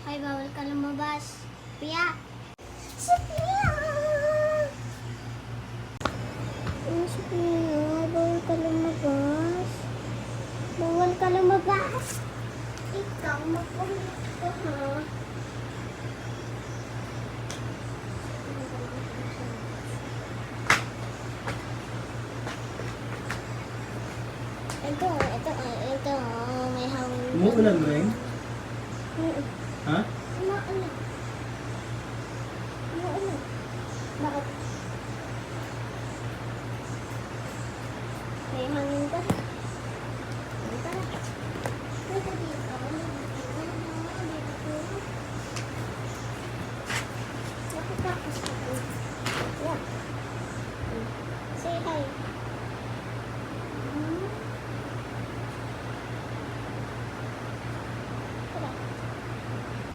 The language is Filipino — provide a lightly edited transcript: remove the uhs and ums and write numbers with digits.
Ay, bawal ka lumabas. Pia! Si Pia! Si Pia, bawal ka lumabas. Bawal ka lumabas. Ikaw, makulit ka, ha? Ito, may hangin. Umuulan mo rin? Ha? Umuulan. Umuulan. Bakit?